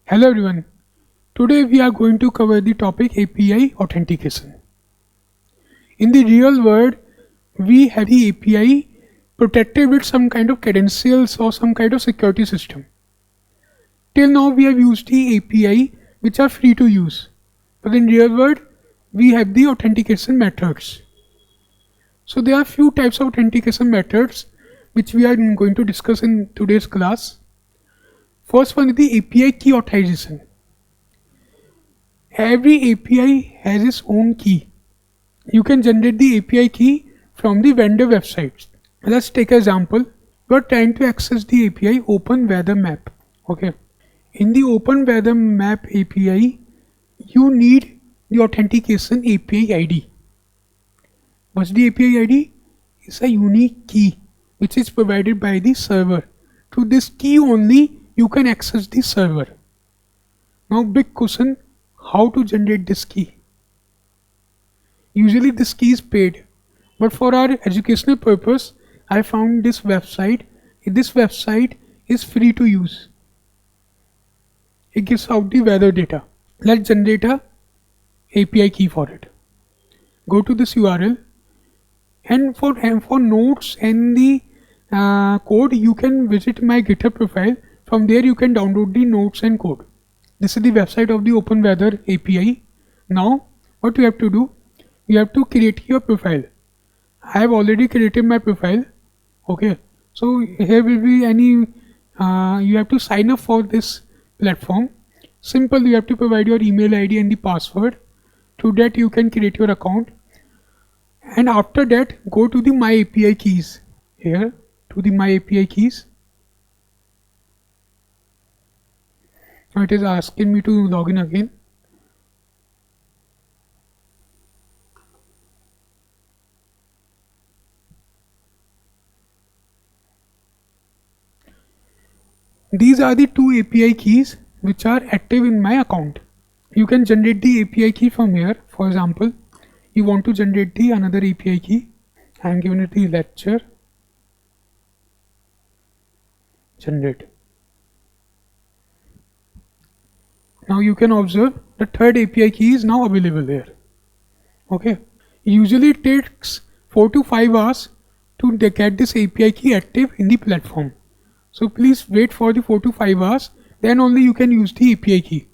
Hello everyone. Today we are going to cover the topic API authentication. In the real world, we have the API protected with some kind of credentials or some kind of security system. Till now we have used the API which are free to use. But in real world, we have the authentication methods. So there are few types of authentication methods which we are going to discuss in today's class. First one is the API key authorization. Every API has its own key. You can generate the API key from the vendor websites. Let's take an example. You are trying to access the API Open Weather Map. Okay. In the Open Weather Map API, you need the authentication API ID. What's the API ID? It's a unique key which is provided by the server. Through this key only you can access the server. Now big question, how to generate this key? Usually this key is paid, but for our educational purpose I found this website. This website is free to use. It gives out the weather data. Let's generate a API key for it. Go to this URL, and for notes and the code you can visit my GitHub profile. From there you can download the notes and code. This is the website of the Open Weather API. Now what you have to do, you have to create your profile. I have already created my profile. Okay, so here will be any you have to sign up for this platform. Simple, you have to provide your email ID and the password. Through that you can create your account, and after that go to the My API keys. Here to the My API keys. Now it is asking me to log in again. These are the two API keys which are active in my account. You can generate the API key from here. For example, you want to generate the another API key. I am giving it the lecture. Generate. Now you can observe the third API key is now available here. Okay. Usually it takes 4 to 5 hours to get this API key active in the platform. So please wait for the 4 to 5 hours, then only you can use the API key.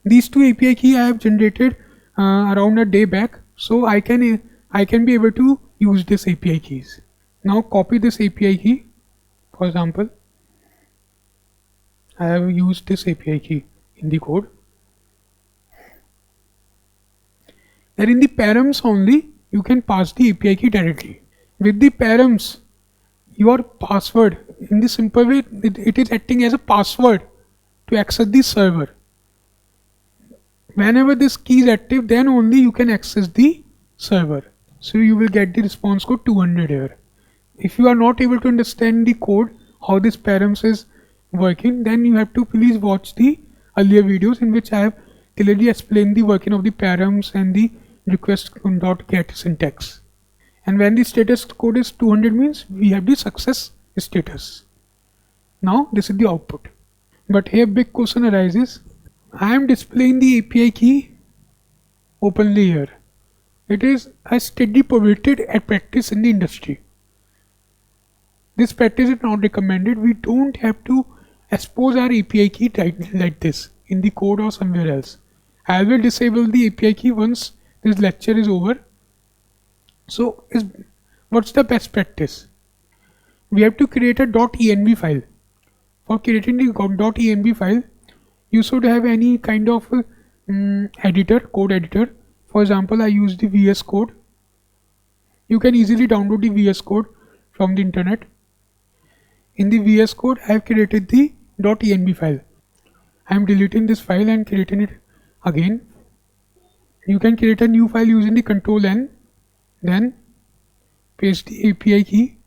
These two API key I have generated around a day back, so I can be able to use this API keys. Now copy this API key. For example, I have used this API key in the code. Then in the params only you can pass the API key directly. With the params, your password, in the simple way it is acting as a password to access the server. Whenever this key is active, then only you can access the server. So you will get the response code 200 here. If you are not able to understand the code, how this params is working, then you have to please watch the earlier videos in which I have clearly explained the working of the params and the request.get syntax. And when the status code is 200 means we have the success status. Now this is the output. But here big question arises. I am displaying the API key openly here. It is a steady prohibited practice in the industry. This practice is not recommended. We don't have to expose our API key like this in the code or somewhere else. I will disable the API key once this lecture is over. So what's the best practice? We have to create a .env file. For creating the .env file, you should have any kind of editor, code editor. For example, I use the VS Code. You can easily download the VS Code from the internet. In the VS Code, I have created the .env file. I am deleting this file and creating it again. You can create a new file using the Control N. Then paste the API key.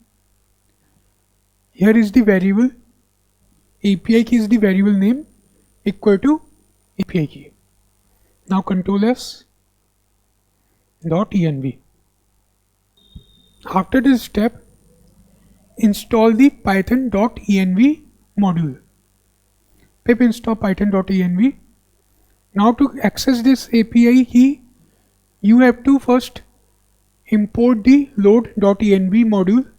Here is the variable. API key is the variable name equal to API key. Now Control S .env. After this step, install the python.env module. pip install python.env. Now to access this API key, you have to first import the load.env module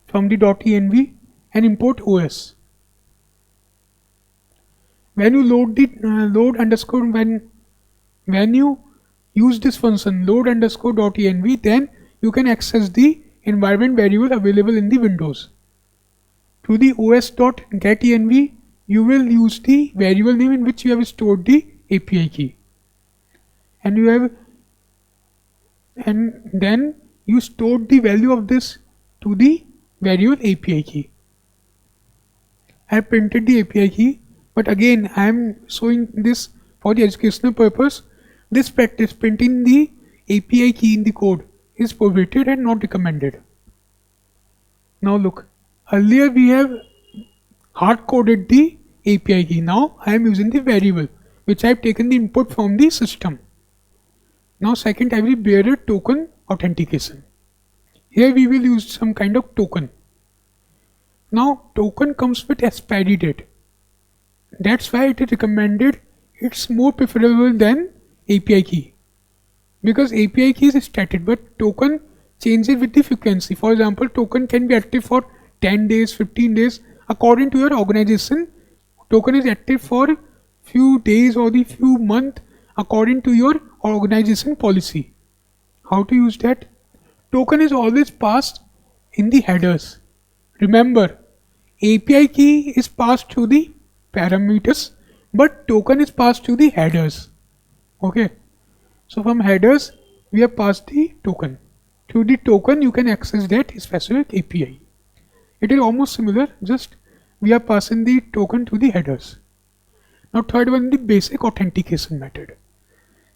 from the .env and import OS. When you load the load underscore when you use this function load underscore .env, then you can access the environment variable available in the Windows. To the os.getEnv, you will use the variable name in which you have stored the API key, and then you stored the value of this to the variable API key. I have printed the API key, but again I am showing this for the educational purpose. This practice, printing the API key in the code, is prohibited and not recommended. Now look, earlier we have hard coded the API key. Now I am using the variable which I have taken the input from the system. Now second, I will bearer token authentication. Here we will use some kind of token. Now token comes with expiry date. That's why it is recommended. It's more preferable than API key, because API key is static but token changes with the frequency. For example, token can be active for 10 days, 15 days according to your organization. Token is active for few days or the few months according to your organization policy. How to use that? Token is always passed in the headers. Remember, API key is passed to the parameters, but token is passed to the headers. Okay, so from headers we have passed the token. To the token you can access that specific API. It is almost similar, just we are passing the token to the headers. Now third one, the basic authentication method.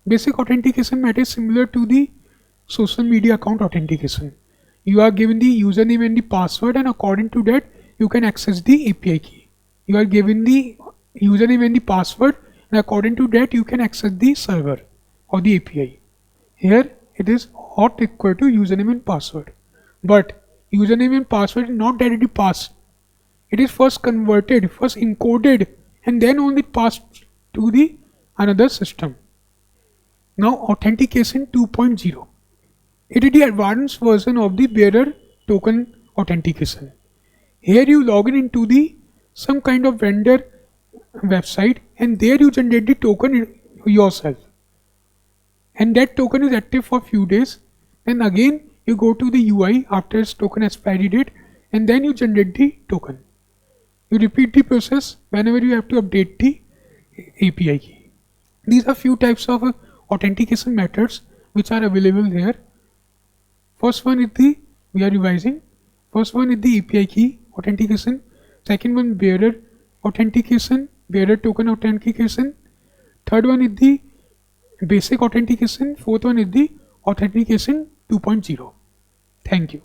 Basic authentication method is similar to the social media account authentication. You are given the username and the password, and according to that you can access the API key. You are given the username and the password, and according to that you can access the server or the API. Here it is not equal to username and password, but username and password is not directly passed. It is first converted, first encoded, and then only passed to the another system. Now authentication 2.0. It is the advanced version of the bearer token authentication. Here you log in into the some kind of vendor website, and there you generate the token yourself, and that token is active for few days. Then again you go to the UI after its token expiry date, and then you generate the token. You repeat the process whenever you have to update the API key. These are few types of authentication methods which are available here. First one is the, we are revising, first one is the API key authentication, second one bearer authentication, bearer token authentication, third one is the basic authentication, fourth one is the authentication 2.0. Thank you.